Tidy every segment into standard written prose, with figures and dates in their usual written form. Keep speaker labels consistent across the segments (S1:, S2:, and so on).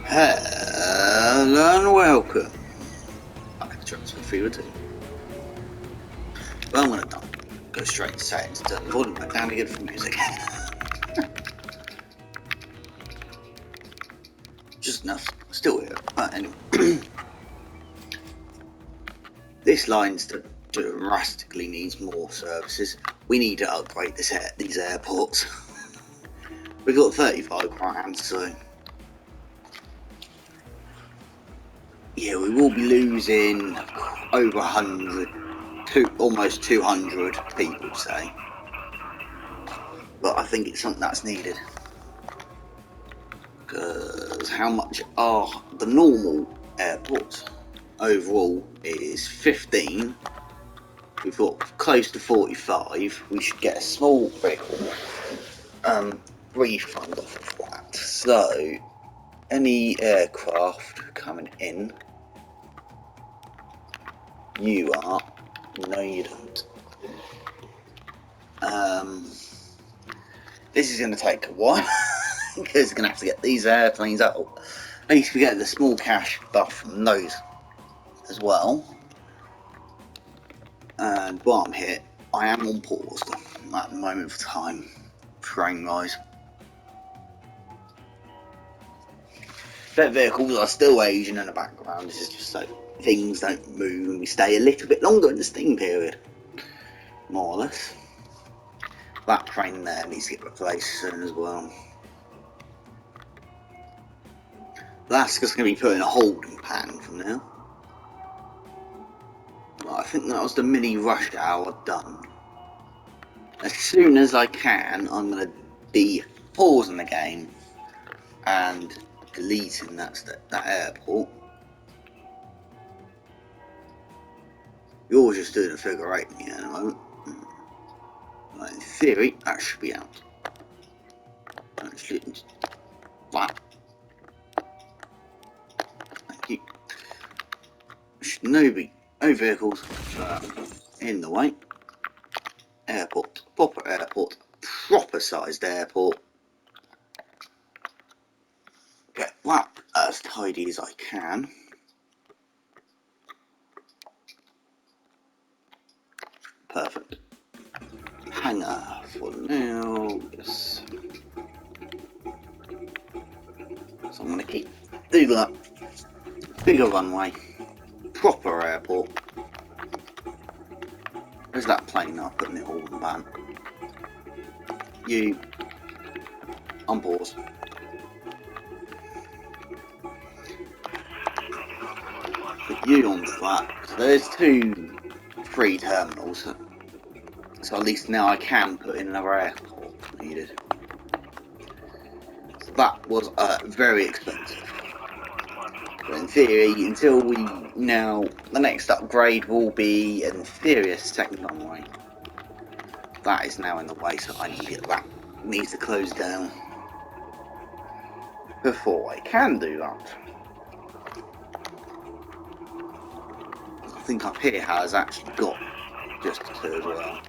S1: Hello and welcome back to Transfer Fever 2. Well, I'm gonna go straight to settings, turn the volume back down again for music. Just enough, still here. But anyway, this line drastically needs more services. We need to upgrade these airports. We've got 35 grand, so yeah, we will be losing over 100, almost 200 people, say. But I think it's something that's needed. Because how much are the normal airports? Overall is 15. We've got close to 45. We should get a small refund off of that. So any aircraft coming in, you are. No, you don't. This is going to take a while because we're going to have to get these airplanes out. At least we get the small cash buff from those as well. And while I'm here, I am on pause at the moment for time, frame wise. Their vehicles are still aging in the background. This is just so things don't move and we stay a little bit longer in the steam period, more or less. That train there needs to get replaced soon as well. That's just going to be put in a holding pattern from now. Well, I think that was the mini rush hour done. As soon as I can, I'm going to be pausing the game and deleting that airport. You're just doing a figure eight at the moment. Well, in theory, that should be out. Actually, wow. Thank you. No vehicles in the way. Airport, proper sized airport. Get that as tidy as I can. Perfect. Hangar for now. Yes. So I'm going to do that. Bigger runway. Proper airport. Where's that plane I put in the holding pattern? You. On pause. Put you on flat. So there's 2 free terminals. So at least now I can put in another airport if needed. So that was very expensive. But in theory, until the next upgrade will be in theory a second runway. That is now in the way, so I need to get that. It needs to close down before I can do that. I think up here has actually got just 2 as well.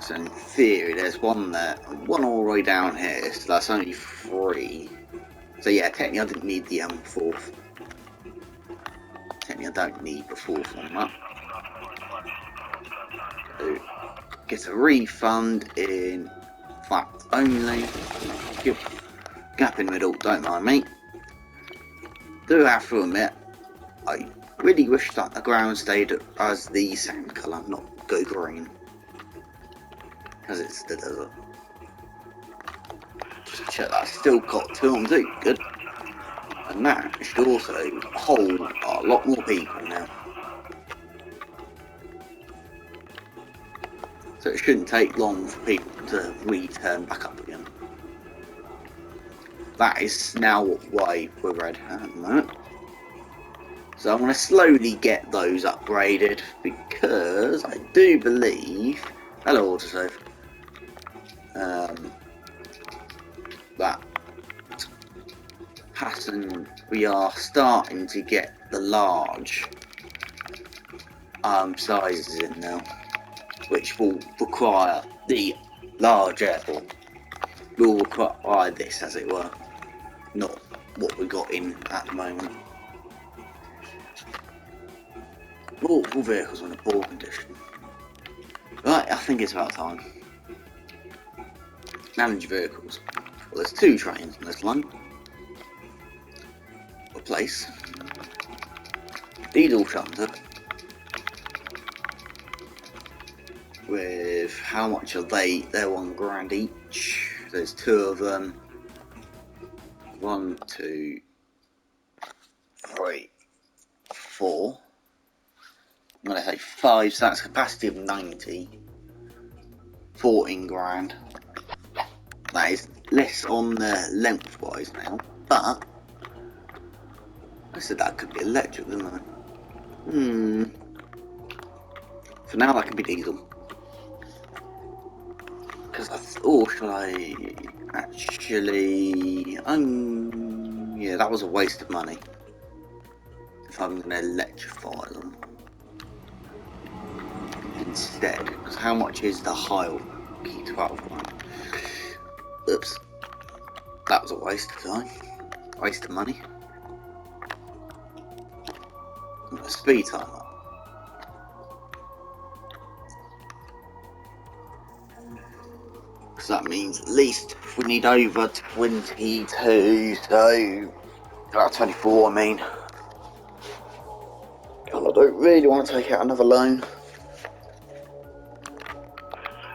S1: So in theory, there's 1 there, 1 all the way down here, so that's only 3. So yeah, technically I didn't need the 4th. Technically I don't need the 4th on that. So, get a refund in flat only. Gap in the middle, don't mind me. Do have to admit, I really wish that the ground stayed as the sand colour, not go green. Because it's the desert. Just check that, still got 2 on 2, good. And that should also hold a lot more people now. So it shouldn't take long for people to return back up again. That is now why we're red at the moment. So I'm going to slowly get those upgraded because I do believe, hello autosave, that pattern we are starting to get the large sizes in now, which will require the large airport. Will require this, as it were. not what we got in at the moment. Multiple vehicles in a poor condition. Right, I think it's about time. Manage vehicles. Well, there's 2 trains on this line. Replace. Diesel shunter. With how much are they? They're £1 each. There's 2 of them. 1, 2, 3, 4. I'm going to say 5, so that's a capacity of 90. 14 grand. That is less on the lengthwise now, but I said that could be electric, didn't I? For now, that could be diesel. Because I thought, should I actually? Yeah, that was a waste of money. If I'm going to electrify them instead, because how much is the Heil Key 12 one? Oops, that was a waste of time, waste of money. Speed time up. Because that means at least we need over 22, so about 24 I mean. And I don't really want to take out another loan.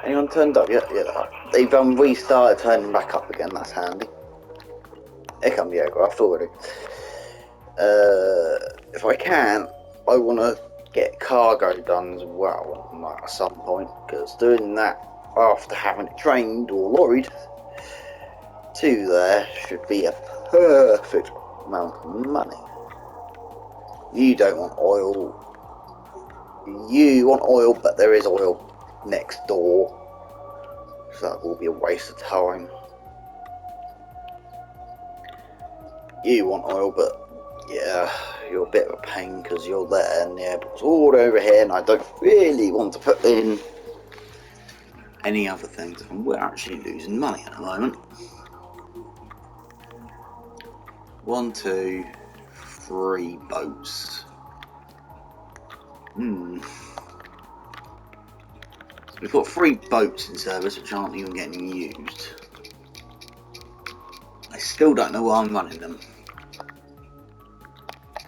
S1: Anyone turned up yet? Yeah, they've restarted turning back up again, that's handy. Here come the aircraft already. If I can, I want to get cargo done as well at some point, because doing that after having it trained or lorried to there should be a perfect amount of money. You don't want oil. You want oil, but there is oil next door, so that will be a waste of time. You want oil, but yeah, you're a bit of a pain because you're there and the airport's all over here, and I don't really want to put in any other things, and we're actually losing money at the moment. 1, 2, 3 boats. We've got 3 boats in service which aren't even getting used. I still don't know why I'm running them.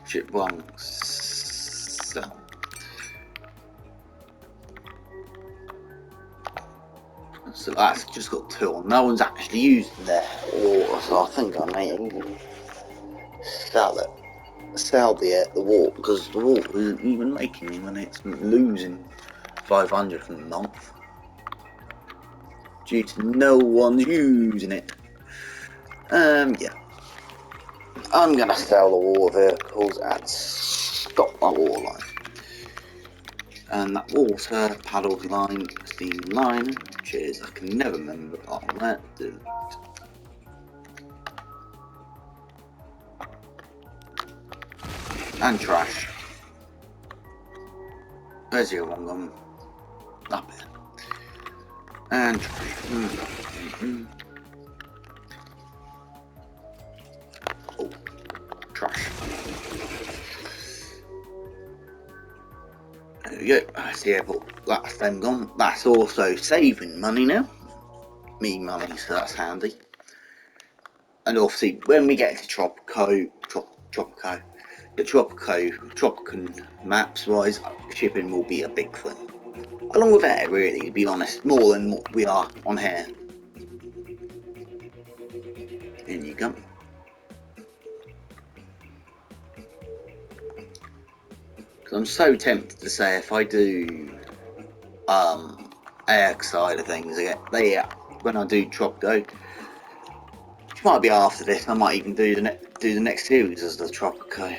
S1: Ship 1, sell. So that's just got 2 on. No one's actually used their water, so I think I may even sell it. Sell the water, because the water isn't even making me money. It's losing 500 from the month due to no one's using it. Yeah. I'm gonna sell the water vehicles and stop my water line. And that water paddle line, steam line, which is, I can never remember on that. And trash. Where's the other one gone? Up here. And trash. Oh, trash. There we go. That's the airport. That's them gone. That's also saving money now. Me money, so that's handy. And obviously, when we get to Tropican maps wise, shipping will be a big thing. Along with air, really, to be honest, more than what we are on here. In you go. Because I'm so tempted to say if I do air side of things, when I do Tropico, which might be after this, I might even do the next series as the Tropico.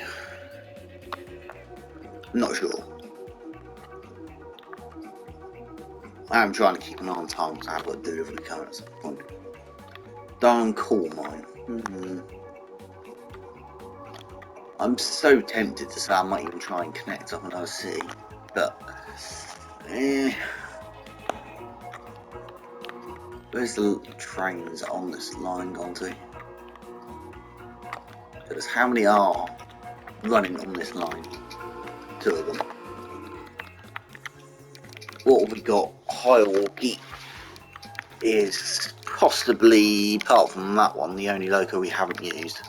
S1: I'm not sure. I am trying to keep an eye on time because I've got a delivery coming at some point. Darn cool mine. I'm so tempted to say I might even try and connect up another city, but where's the trains on this line gone to? Because how many are running on this line? 2 of them. What have we got? Hierarchy is possibly, apart from that one, the only loco we haven't used,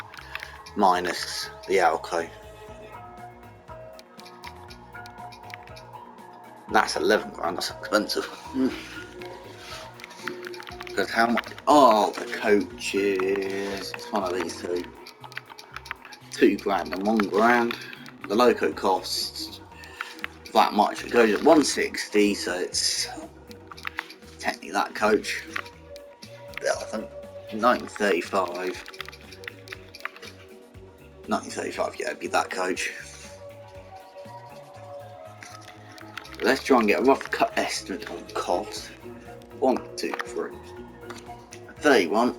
S1: minus the Alco. That's 11 grand, that's expensive. Because how much? Oh, the coaches. It's one of these two. 2 grand and 1 grand. The loco costs that much. It goes at 160, so it's technically that coach. Yeah, I think 1935. 1935, yeah, it'd be that coach. Let's try and get a rough cut estimate on cost. 1, 2, 3. 31.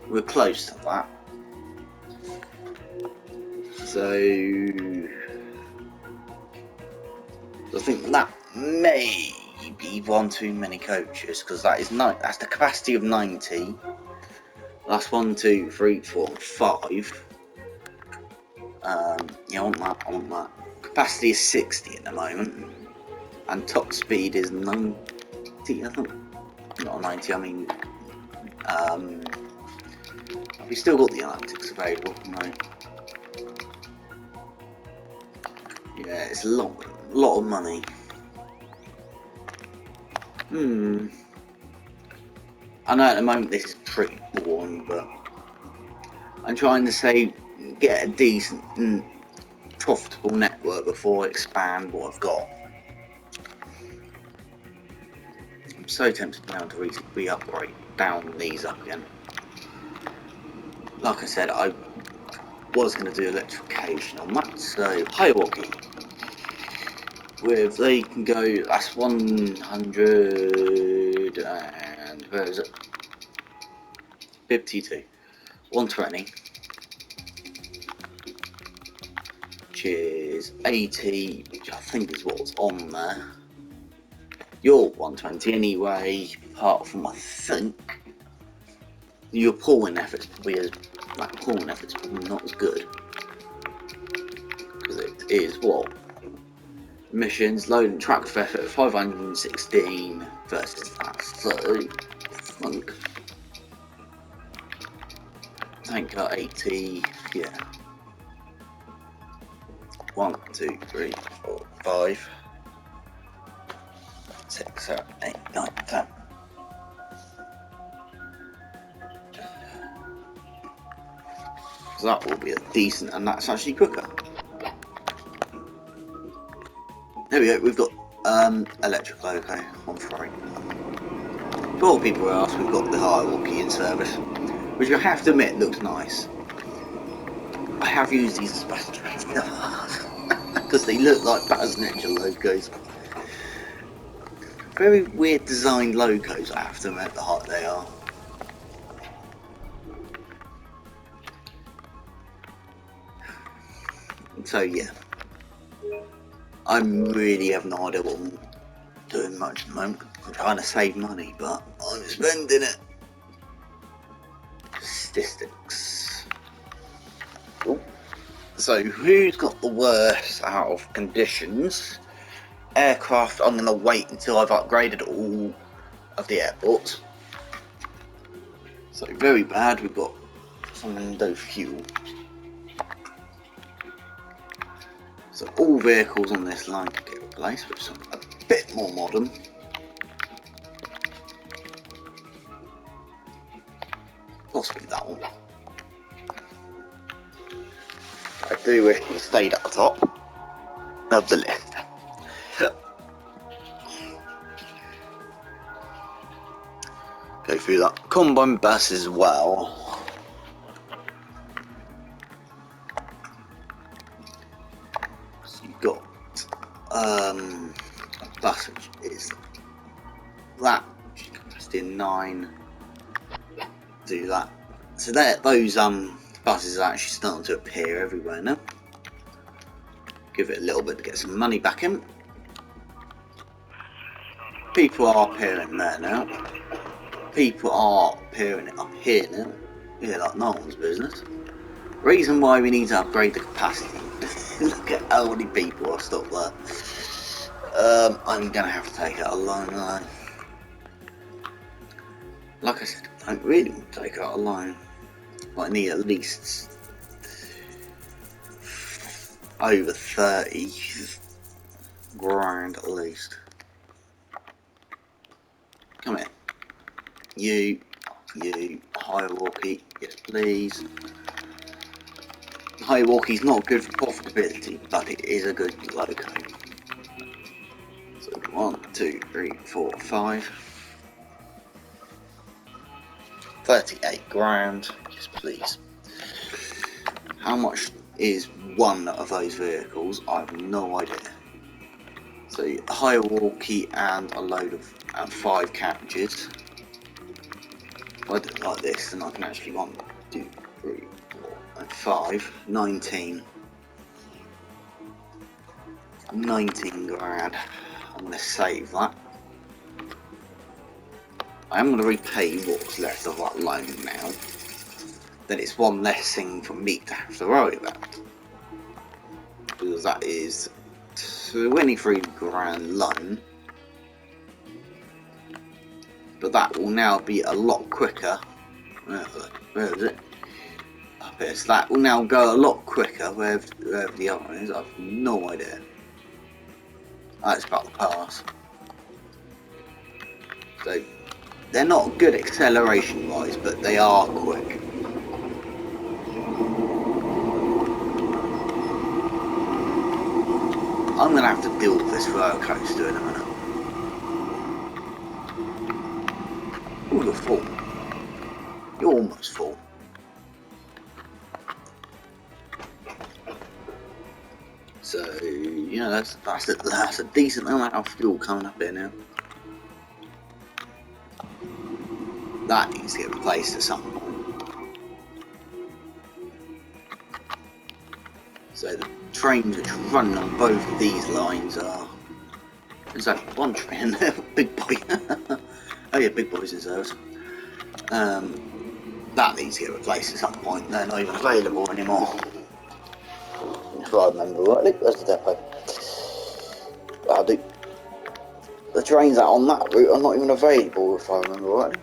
S1: We're close to that. So I think that may be one too many coaches, because that is that's the capacity of 90. That's 1, 2, 3, 4, 5. Yeah, I want that. Capacity is 60 at the moment, and top speed is 90. I think not 90. I mean, have we still got the analytics available? No. Yeah, it's a lot of money. I know at the moment this is pretty boring, but I'm trying to say get a decent profitable network before I expand what I've got. I'm so tempted now to re-upgrade down these up again. Like I said, I was going to do electrification on that, so hierarchy. With they can go, that's 100 and where is it? 52, 120, which is 80, which I think is what's on there. You're 120 anyway, apart from I think your pulling efforts probably is pulling efforts probably not as good, because it is what missions load and track effort 516 versus that, so I think tank got 80, yeah. 1, 2, 3, 4, 5, 6, 7, 8, 9, 10. So that will be a decent, and that's actually quicker. There we go, we've got electric loco on 3. For all people who ask, we've got the hierarchy in service, which I have to admit looks nice. I have used these as battle trains in the past, because they look like Baz Ninja locos. Very weird designed locos, I have to admit, the height they are. So yeah, I really have no idea what I'm doing much at the moment. I'm trying to save money, but I'm spending it. Statistics. Ooh. So who's got the worst out of conditions? Aircraft, I'm going to wait until I've upgraded all of the airports. So very bad, we've got some no fuel. So all vehicles on this line can get replaced with something a bit more modern. Possibly that one. I do wish we stayed at the top of the list. Go through that combine bus as well. So you've got a bus which is that, which is capacity in 9. Do that. So those buses are actually starting to appear everywhere now. Give it a little bit to get some money back in. People are appearing there now. People are appearing up here now. Yeah, like no one's business. Reason why we need to upgrade the capacity. Look at how many people are stopped there. I'm gonna have to take out a loan line. Like I said, I don't really want to take out a loan. But I need at least over 30 grand at least. Come here. You, Hierarchy, yes please. Hierarchy's not good for profitability, but it is a good logo. So 1, 2, 3, 4, 5. 38 grand, yes please. How much is one of those vehicles? I have no idea. So Hierarchy and a load of 5 carriages. If I do it like this, then I can actually 1, 2, 3, 4, and 5. 19. 19 grand. I'm going to save that. I am going to repay what's left of that loan now. Then it's one less thing for me to have to worry about. Because that is 23 grand loan. But that will now be a lot quicker. Where is it? Up here. So that will now go a lot quicker wherever the other one is. I have no idea. That's about to pass. So they're not good acceleration wise, but they are quick. I'm going to have to deal with this roller coaster in a minute. Ooh, you're full. You're almost full. So, you know, that's a decent amount of fuel coming up here now. That needs to get replaced at some point. So the trains which run on both of these lines are... There's only one train there, Big Boy. Oh yeah, Big Boy's in service. That needs to get replaced at some point. They're not even available anymore. If I remember rightly, where's the depot? The trains out on that route are not even available, if I remember rightly.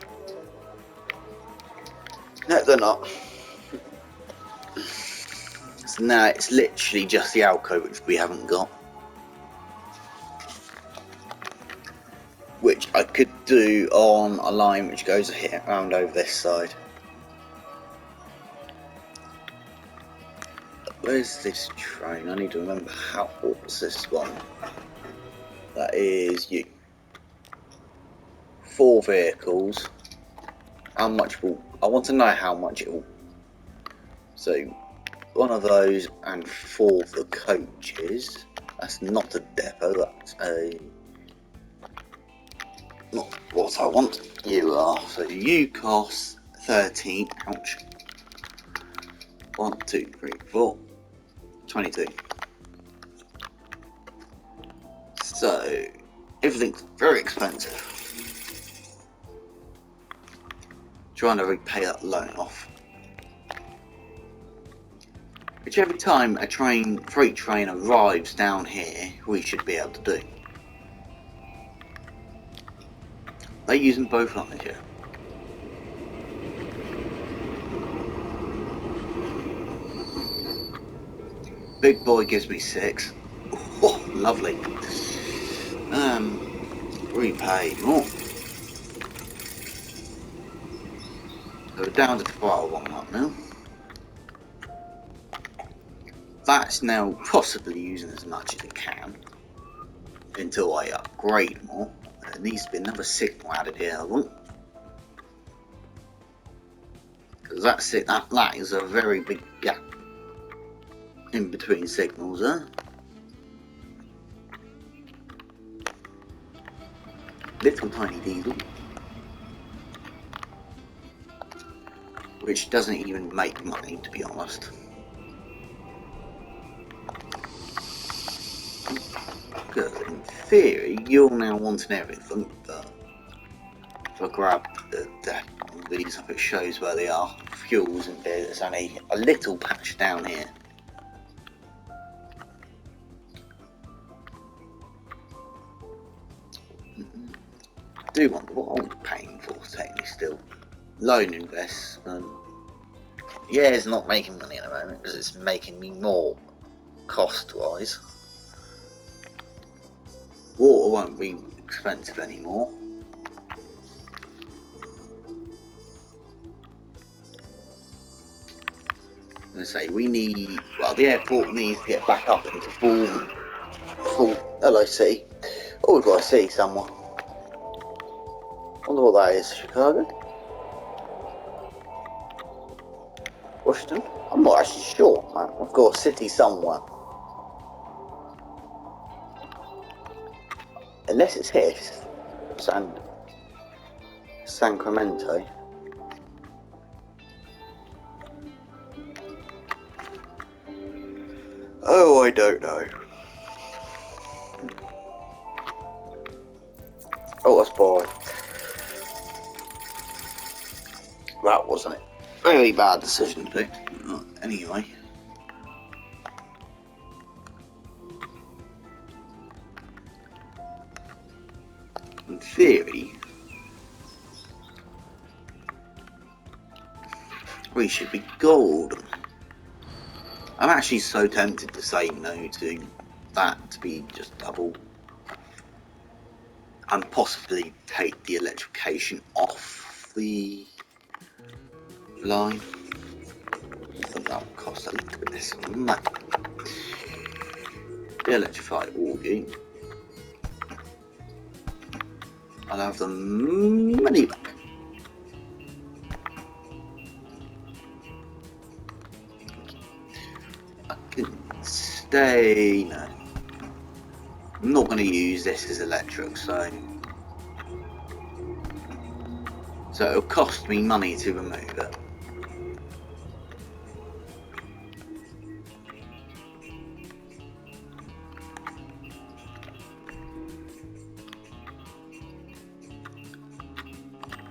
S1: No, they're not. So now it's literally just the Alco which we haven't got. Which I could do on a line which goes here around over this side. Where's this train? I need to remember what's this one. That is you. 4 vehicles. How much will... I want to know how much it will... So, one of those and 4 of the coaches. That's not a depot, that's a... Not what I want. You are. So you cost 13. Ouch. 1, 2, 3, 4. 22. So everything's very expensive. Trying to repay that loan off. Which every time a freight train arrives down here, we should be able to do. They're using both lines here. Big Boy gives me 6. Oh, lovely. Repay more. So we're down to 12 on that now. That's now possibly using as much as it can until I upgrade more. There needs to be another signal added here, I think. Because that's it, that is a very big gap in between signals there. Little tiny diesel. Which doesn't even make money, to be honest. Because in theory, you're now wanting everything, but if I grab the these up, it shows where they are. Fuels, and there's only a little patch down here. I do wonder what I'm paying for technically still. Loan investment. Yeah, it's not making money at the moment because it's making me more cost-wise. Water won't be expensive anymore. I'm going to say we need, well, the airport needs to get back up into full LIC. Oh, we've got a city somewhere. Wonder what that is. Chicago? Washington? I'm not actually sure, man. I've got a city somewhere. Unless it's here. Sacramento. Oh, I don't know. Oh, that's boring. That wasn't it. Very bad decision to pick. Anyway. In theory, we should be golden. I'm actually so tempted to say no to that to be just double. And possibly take the electrification off the line. I think that will cost a little bit less money. The electrified audio. I'll have the money back. I can stay. No. I'm not going to use this as electric, so it'll cost me money to remove it.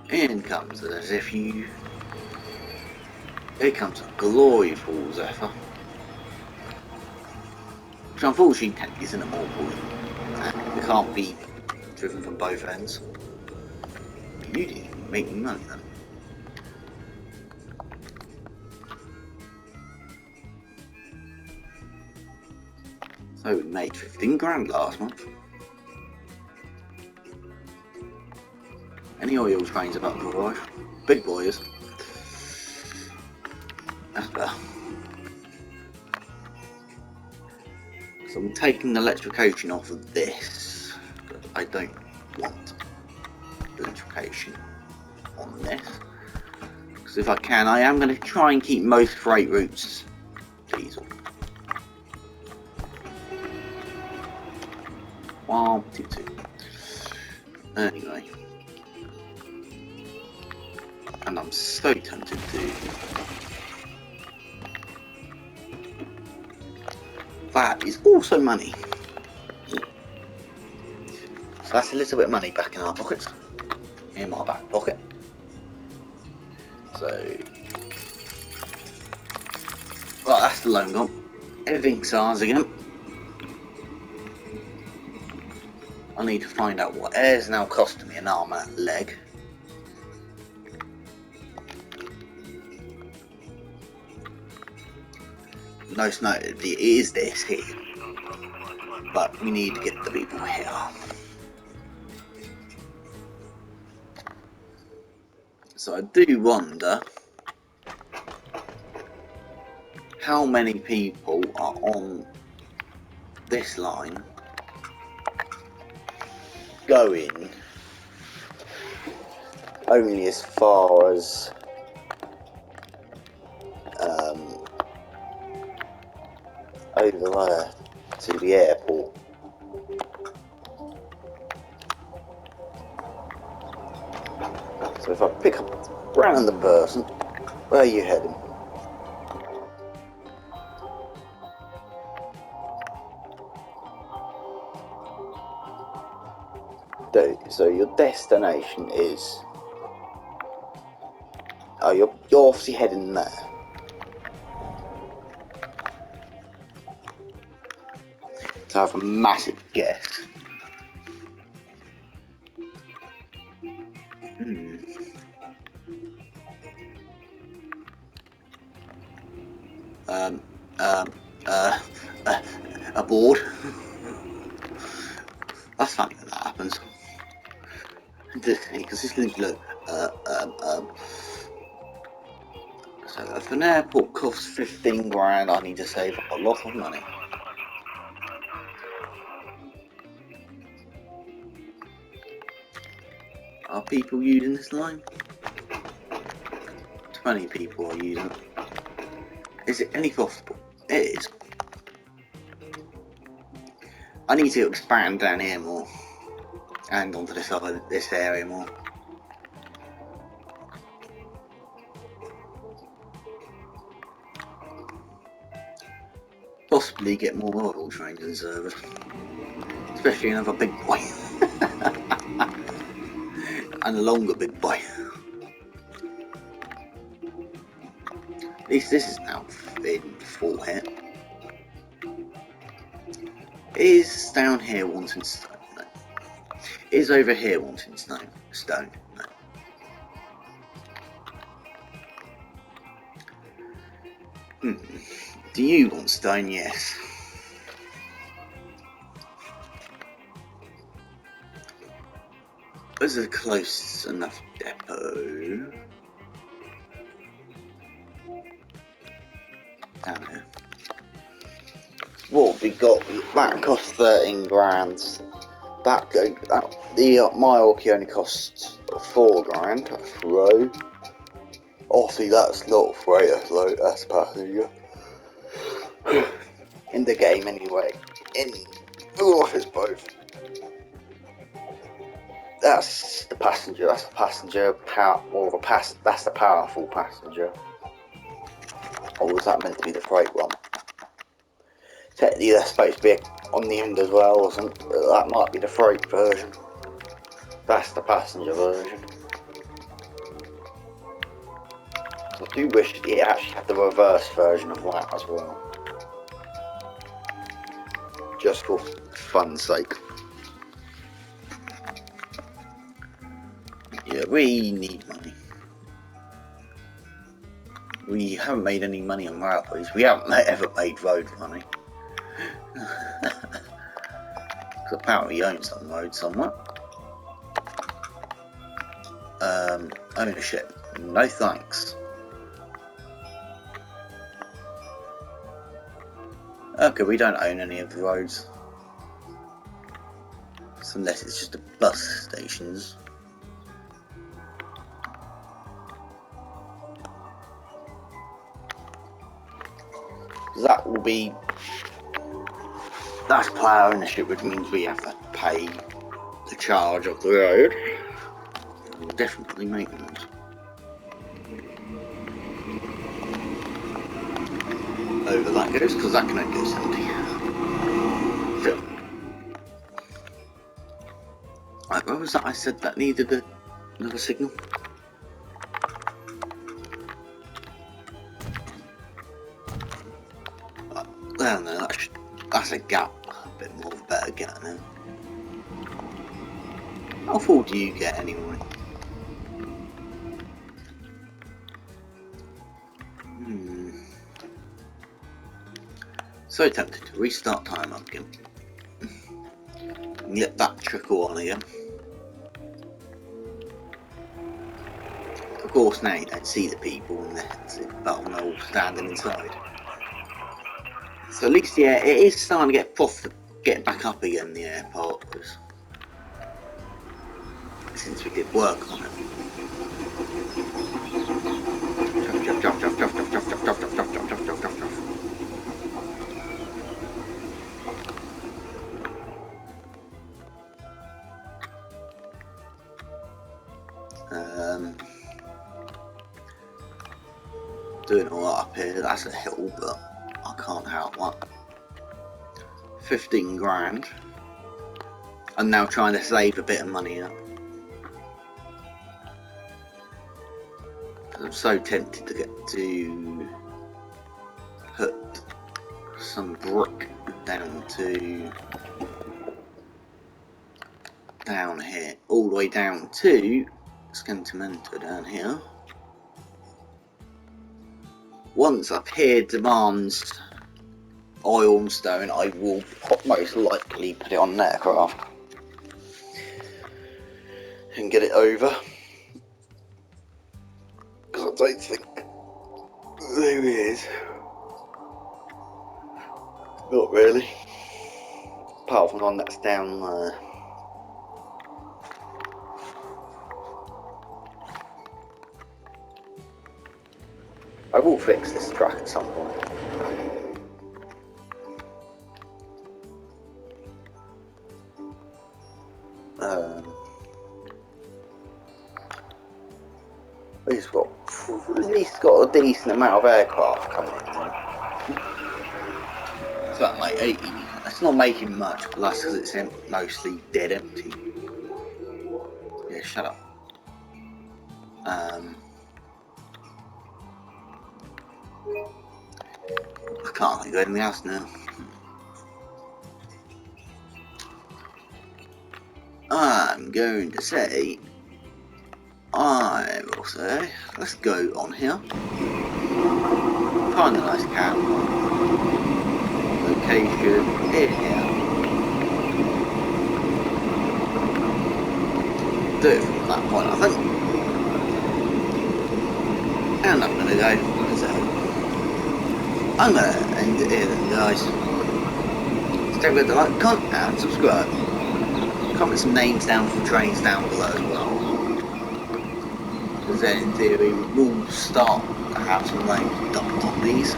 S1: In comes as if you. Here comes a glory fall Zephyr. Which unfortunately technically isn't a mortal. It can't be driven from both ends. You didn't make me money then. So we made 15 grand last month. Any oil trains about to arrive? Big boys. That's better. So I'm taking the electrification off of this. But I don't want electrification on this. Because if I can, I am going to try and keep most freight routes diesel. 1, 2, 2. Anyway. And I'm so tempted to. That is also money. So that's a little bit of money back in our pockets. In my back pocket. So. Well, that's the loan gone. Everything's ours again. I need to find out what air's now costing me an arm and a leg. Most notably, it is this here. But we need to get the people here. So I do wonder how many people are on this line going only as far as over there to the airport. So if I pick up a random person, where are you heading? So your destination is Oh, you're obviously heading there. So I have a massive guess. Um, um, uh, a board. That's funny when that happens. Because this going to look, so if an airport costs 15 grand, I need to save a lot of money. Are people using this line? 20 people are using it. Is it any profitable? It is. I need to expand down here more. And onto this area more. Possibly get more model trains in service. Especially another big boy. And a longer big boy. At least this is now in full hit. Is down here wanting stone? No. Is over here wanting stone? No. Do you want stone? Yes. Is a close enough depot? Down here. What we got? That cost 13 grand. My Orky only costs 4 grand. That's road. Obviously, that's not freight. That's passenger. In the game, anyway. It's both. That's the passenger. That's the passenger power, That's the powerful passenger. Or was that meant to be the freight one? Technically, that's supposed to be on the end as well, wasn't it? That might be the freight version. That's the passenger version. I do wish it actually had the reverse version of that as well. Just for fun's sake. Yeah, we need money. We haven't made any money on railways. We haven't ever made road money. Because apparently we own some roads somewhere. Ownership. No thanks. Okay, we don't own any of the roads. So unless it's just the bus stations. That will be... That's player ownership, which means we have to pay the charge of the road. Definitely maintenance. Over that goes, because that can only go 70. So, right, where was that? I said that needed another signal. Well, no, that's a gap. A bit more of a better gap now. How full do you get anyway? So tempted to restart time up again. And let that trickle on again. Of course now you don't see the people and they're all standing inside. So at least yeah, it is starting to get back up again, the airport, since we did work on it. Doing all that up here, that's a hill, but I can't help that. 15 grand. I'm now trying to save a bit of money up. I'm so tempted to get to put some brick down here, all the way down to Scantimento down here. Once up here demands oil and stone, I will most likely put it on an aircraft and get it over. Because I don't think there is. Not really. Apart from the one that's down there. I will fix this truck at some point. At least got a decent amount of aircraft coming in. It's about like 80. It's not making much, but that's because it's mostly dead empty. Yeah, shut up. I can't think of anything else now. I'm going to say, I will say, let's go on here. Find a nice camp. Location in here. Do it from that point, I think. And I'm gonna go. So, I'm gonna end it here then, guys. Stay with the like, comment and subscribe. Comment some names down for trains down below as well. Because then in theory we'll start to have some names dumped on these.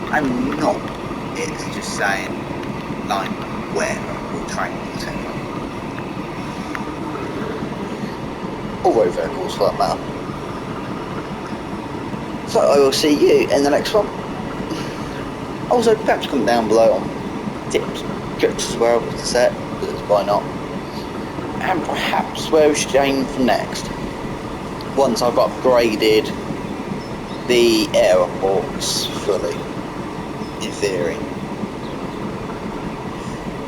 S1: I'm not, it's just saying like where we'll train, etc. Or road vehicles for that matter. So I will see you in the next one. Also, perhaps comment down below on tips, tricks as well to set, because why not? And perhaps where we should aim for next. Once I've upgraded the airports fully, in theory.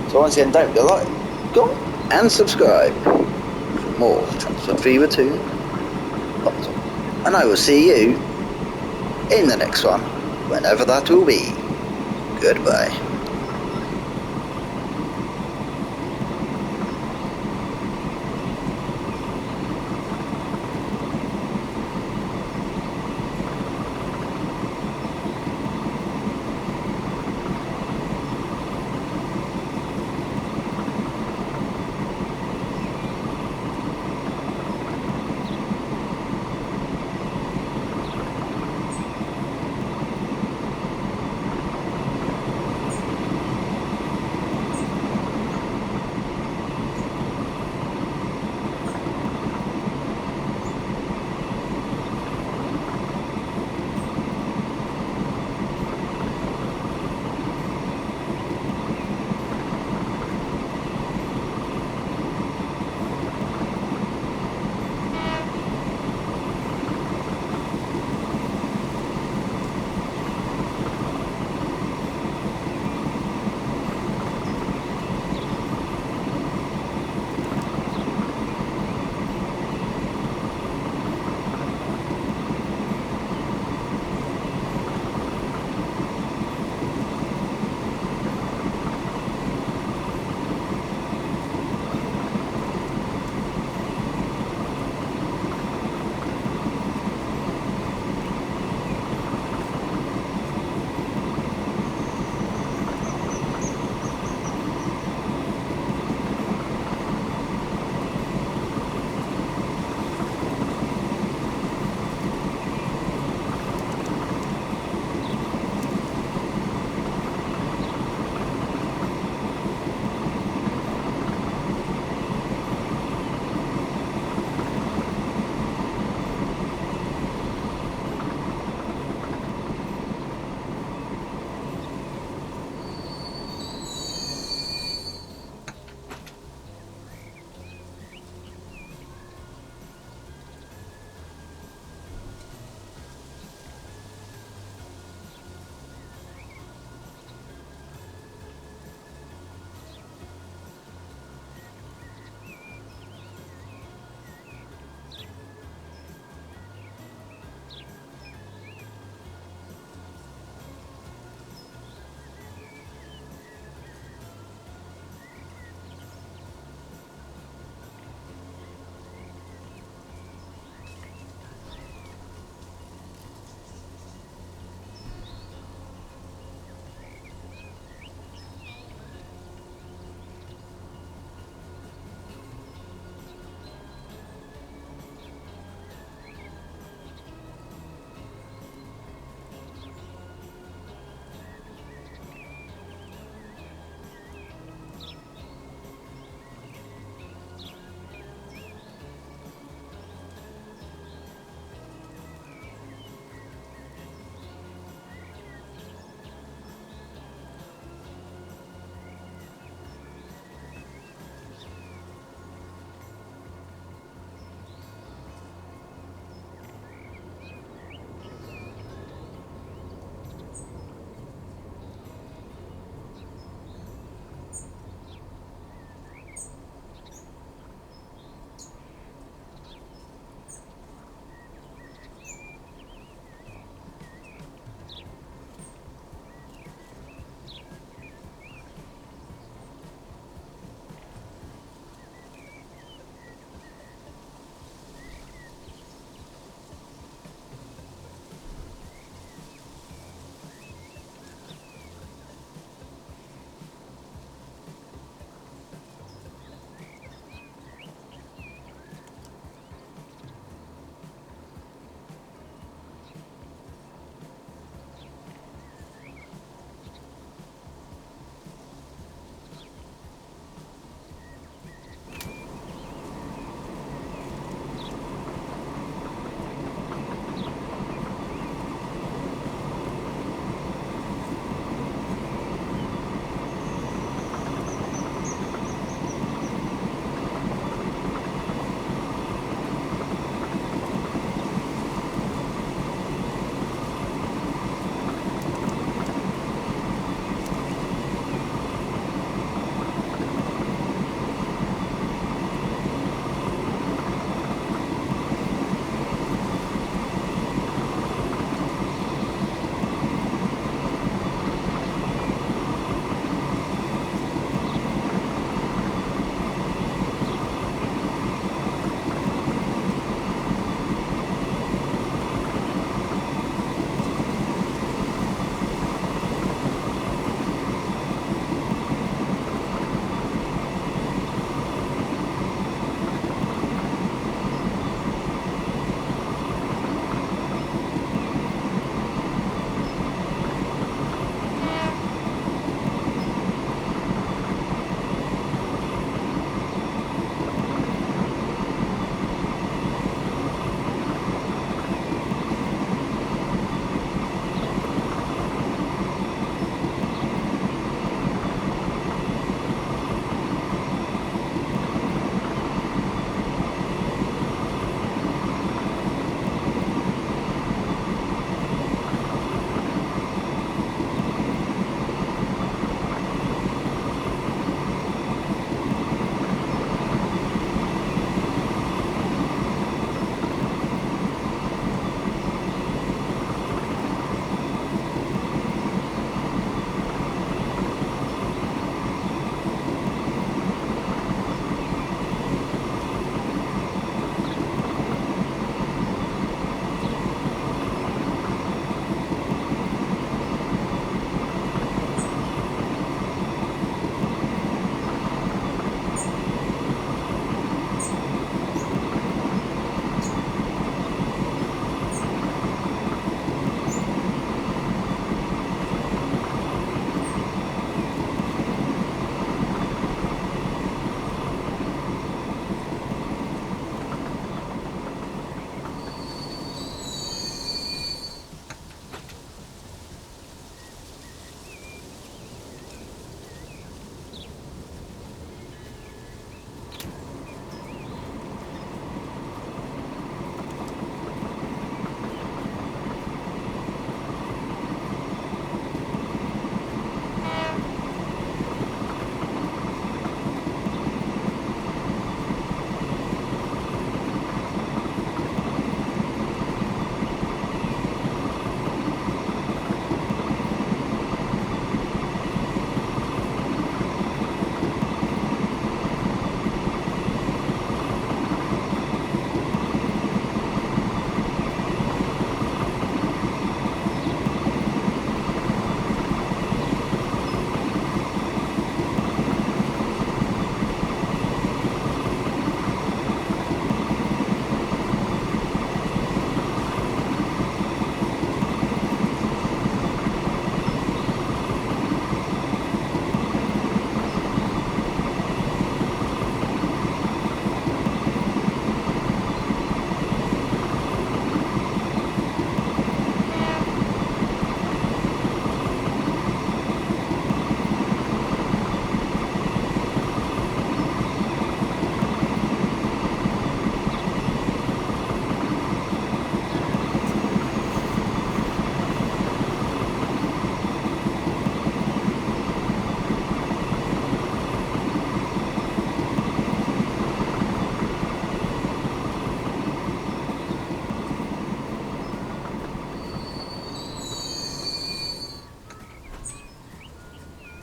S1: So once again, don't forget to like, comment and subscribe for more Transport Fever 2. And I will see you in the next one, whenever that will be. Goodbye.